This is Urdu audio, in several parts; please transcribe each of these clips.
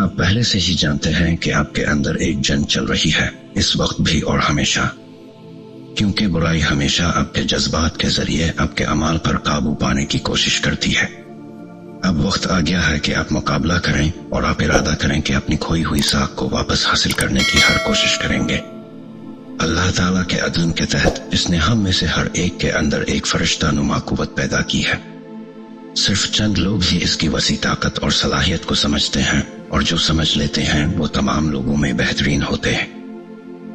آپ پہلے سے ہی جانتے ہیں کہ آپ کے اندر ایک جنگ چل رہی ہے، اس وقت بھی اور ہمیشہ، کیونکہ برائی ہمیشہ آپ کے جذبات کے ذریعے آپ کے اعمال پر قابو پانے کی کوشش کرتی ہے۔ اب وقت آ گیا ہے کہ آپ مقابلہ کریں اور آپ ارادہ کریں کہ اپنی کھوئی ہوئی ساکھ کو واپس حاصل کرنے کی ہر کوشش کریں گے۔ اللہ تعالیٰ کے عدل کے تحت اس نے ہم میں سے ہر ایک کے اندر ایک فرشتہ نما قوت پیدا کی ہے۔ صرف چند لوگ ہی اس کی وسیع طاقت اور صلاحیت کو سمجھتے ہیں، اور جو سمجھ لیتے ہیں وہ تمام لوگوں میں بہترین ہوتے ہیں۔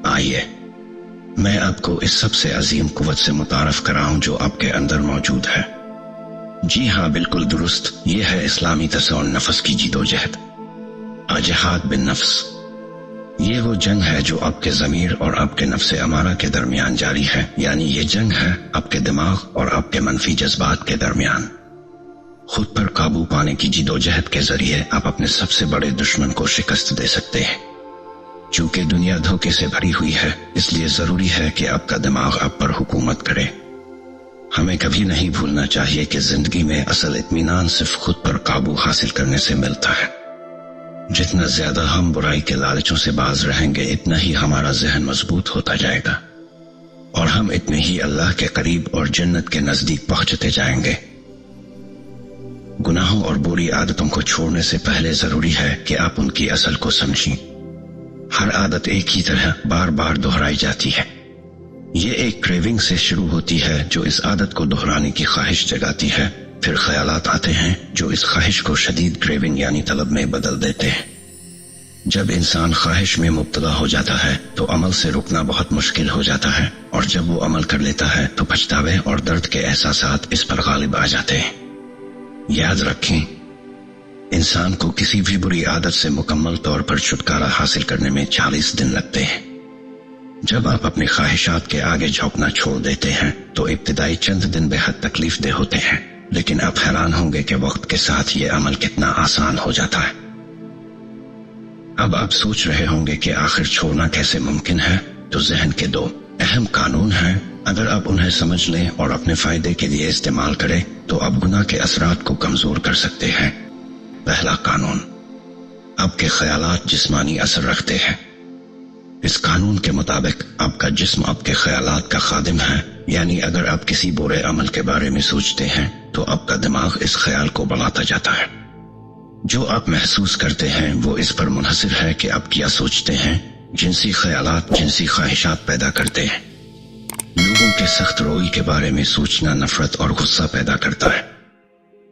آئیے میں آپ کو اس سب سے عظیم قوت سے متعارف کراؤں جو آپ کے اندر موجود ہے۔ جی ہاں، بالکل درست، یہ ہے اسلامی تصور نفس کی جد و جہد، جہاد بالنفس۔ یہ وہ جنگ ہے جو آپ کے ضمیر اور آپ کے نفس امارہ کے درمیان جاری ہے، یعنی یہ جنگ ہے آپ کے دماغ اور آپ کے منفی جذبات کے درمیان۔ خود پر قابو پانے کی جد و جہد کے ذریعے آپ اپنے سب سے بڑے دشمن کو شکست دے سکتے ہیں۔ چونکہ دنیا دھوکے سے بھری ہوئی ہے، اس لیے ضروری ہے کہ آپ کا دماغ آپ پر حکومت کرے۔ ہمیں کبھی نہیں بھولنا چاہیے کہ زندگی میں اصل اطمینان صرف خود پر قابو حاصل کرنے سے ملتا ہے۔ جتنا زیادہ ہم برائی کے لالچوں سے باز رہیں گے، اتنا ہی ہمارا ذہن مضبوط ہوتا جائے گا، اور ہم اتنے ہی اللہ کے قریب اور جنت کے نزدیک پہنچتے جائیں گے۔ گناہوں اور بری عادتوں کو چھوڑنے سے پہلے ضروری ہے کہ آپ ان کی اصل کو سمجھیں۔ ہر عادت ایک ہی طرح بار بار دہرائی جاتی ہے۔ یہ ایک کریونگ سے شروع ہوتی ہے جو اس عادت کو دہرانے کی خواہش جگاتی ہے، پھر خیالات آتے ہیں جو اس خواہش کو شدید کریونگ یعنی طلب میں بدل دیتے ہیں۔ جب انسان خواہش میں مبتلا ہو جاتا ہے تو عمل سے رکنا بہت مشکل ہو جاتا ہے، اور جب وہ عمل کر لیتا ہے تو پچھتاوے اور درد کے احساسات اس پر غالب آ جاتے ہیں۔ یاد رکھیں، انسان کو کسی بھی بری عادت سے مکمل طور پر چھٹکارا حاصل کرنے میں 40 دن لگتے ہیں۔ جب آپ اپنی خواہشات کے آگے جھونکنا چھوڑ دیتے ہیں تو ابتدائی چند دن بے حد تکلیف دہ ہوتے ہیں، لیکن آپ حیران ہوں گے کہ وقت کے ساتھ یہ عمل کتنا آسان ہو جاتا ہے۔ اب آپ سوچ رہے ہوں گے کہ آخر چھوڑنا کیسے ممکن ہے؟ تو ذہن کے 2 اہم قانون ہیں، اگر آپ انہیں سمجھ لیں اور اپنے فائدے کے لیے استعمال کریں تو آپ گناہ کے اثرات کو کمزور کر سکتے ہیں۔ پہلا قانون، آپ کے خیالات جسمانی اثر رکھتے ہیں۔ اس قانون کے مطابق آپ کا جسم آپ کے خیالات کا خادم ہے، یعنی اگر آپ کسی برے عمل کے بارے میں سوچتے ہیں تو آپ کا دماغ اس خیال کو بڑھاتا جاتا ہے۔ جو آپ محسوس کرتے ہیں وہ اس پر منحصر ہے کہ آپ کیا سوچتے ہیں۔ جنسی خیالات جنسی خواہشات پیدا کرتے ہیں۔ لوگوں کے سخت روی کے بارے میں سوچنا نفرت اور غصہ پیدا کرتا ہے۔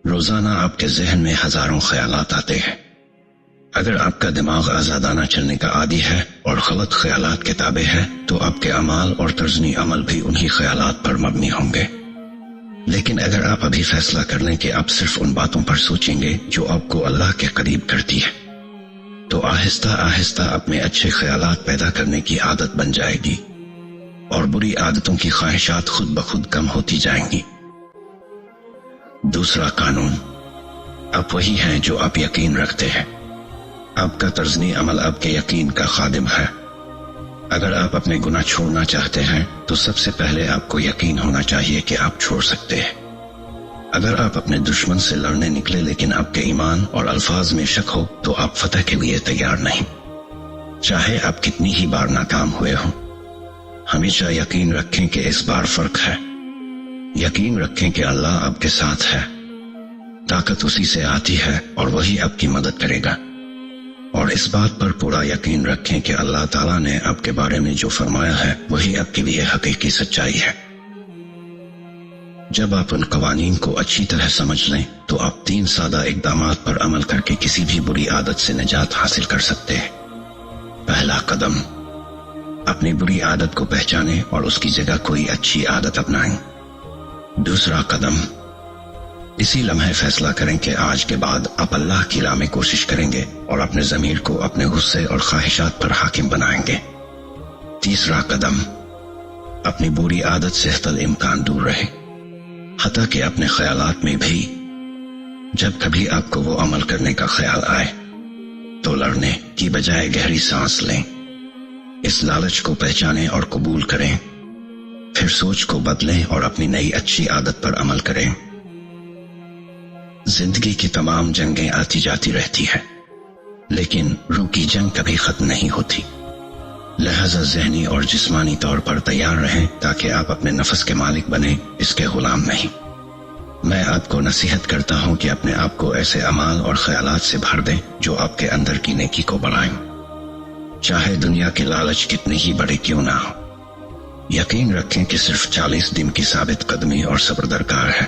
روزانہ آپ کے ذہن میں ہزاروں خیالات آتے ہیں۔ اگر آپ کا دماغ آزادانہ چلنے کا عادی ہے اور غلط خیالات کے تابع ہے تو آپ کے اعمال اور طرزِ عمل بھی انہی خیالات پر مبنی ہوں گے۔ لیکن اگر آپ ابھی فیصلہ کر لیں کہ آپ صرف ان باتوں پر سوچیں گے جو آپ کو اللہ کے قریب کرتی ہے، تو آہستہ آہستہ اپنے اچھے خیالات پیدا کرنے کی عادت بن جائے گی، اور بری عادتوں کی خواہشات خود بخود کم ہوتی جائیں گی۔ دوسرا قانون، آپ وہی ہیں جو آپ یقین رکھتے ہیں۔ آپ کا طرزِ عمل آپ کے یقین کا خادم ہے۔ اگر آپ اپنے گناہ چھوڑنا چاہتے ہیں تو سب سے پہلے آپ کو یقین ہونا چاہیے کہ آپ چھوڑ سکتے ہیں۔ اگر آپ اپنے دشمن سے لڑنے نکلے لیکن آپ کے ایمان اور الفاظ میں شک ہو تو آپ فتح کے لیے تیار نہیں، چاہے آپ کتنی ہی بار ناکام ہوئے ہوں۔ ہمیشہ یقین رکھیں کہ اس بار فرق ہے۔ یقین رکھیں کہ اللہ آپ کے ساتھ ہے۔ طاقت اسی سے آتی ہے اور وہی آپ کی مدد کرے گا۔ اور اس بات پر پورا یقین رکھیں کہ اللہ تعالیٰ نے آپ کے بارے میں جو فرمایا ہے وہی آپ کے لیے حقیقی سچائی ہے۔ جب آپ ان قوانین کو اچھی طرح سمجھ لیں تو آپ 3 سادہ اقدامات پر عمل کر کے کسی بھی بری عادت سے نجات حاصل کر سکتے ہیں۔ پہلا قدم، اپنی بری عادت کو پہچانیں اور اس کی جگہ کوئی اچھی عادت اپنائیں۔ دوسرا قدم، اسی لمحے فیصلہ کریں کہ آج کے بعد آپ اللہ کی راہ میں کوشش کریں گے اور اپنے ضمیر کو اپنے غصے اور خواہشات پر حاکم بنائیں گے۔ تیسرا قدم، اپنی بری عادت سے حتی الامکان دور رہیں، حتیٰ کہ اپنے خیالات میں بھی۔ جب کبھی آپ کو وہ عمل کرنے کا خیال آئے تو لڑنے کی بجائے گہری سانس لیں، اس لالچ کو پہچانیں اور قبول کریں، پھر سوچ کو بدلیں اور اپنی نئی اچھی عادت پر عمل کریں۔ زندگی کی تمام جنگیں آتی جاتی رہتی ہیں، لیکن روح کی جنگ کبھی ختم نہیں ہوتی، لہذا ذہنی اور جسمانی طور پر تیار رہیں تاکہ آپ اپنے نفس کے مالک بنیں، اس کے غلام نہیں۔ میں آپ کو نصیحت کرتا ہوں کہ اپنے آپ کو ایسے اعمال اور خیالات سے بھر دیں جو آپ کے اندر کی نیکی کو بڑھائیں، چاہے دنیا کے لالچ کتنے ہی بڑے کیوں نہ ہو۔ یقین رکھیں کہ صرف 40 دن کی ثابت قدمی اور صبر درکار ہے۔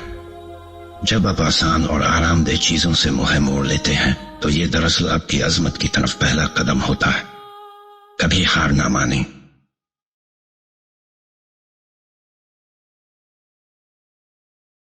جب آپ آسان اور آرام دہ چیزوں سے منہ موڑ لیتے ہیں تو یہ دراصل آپ کی عظمت کی طرف پہلا قدم ہوتا ہے۔ کبھی ہار نہ مانیں،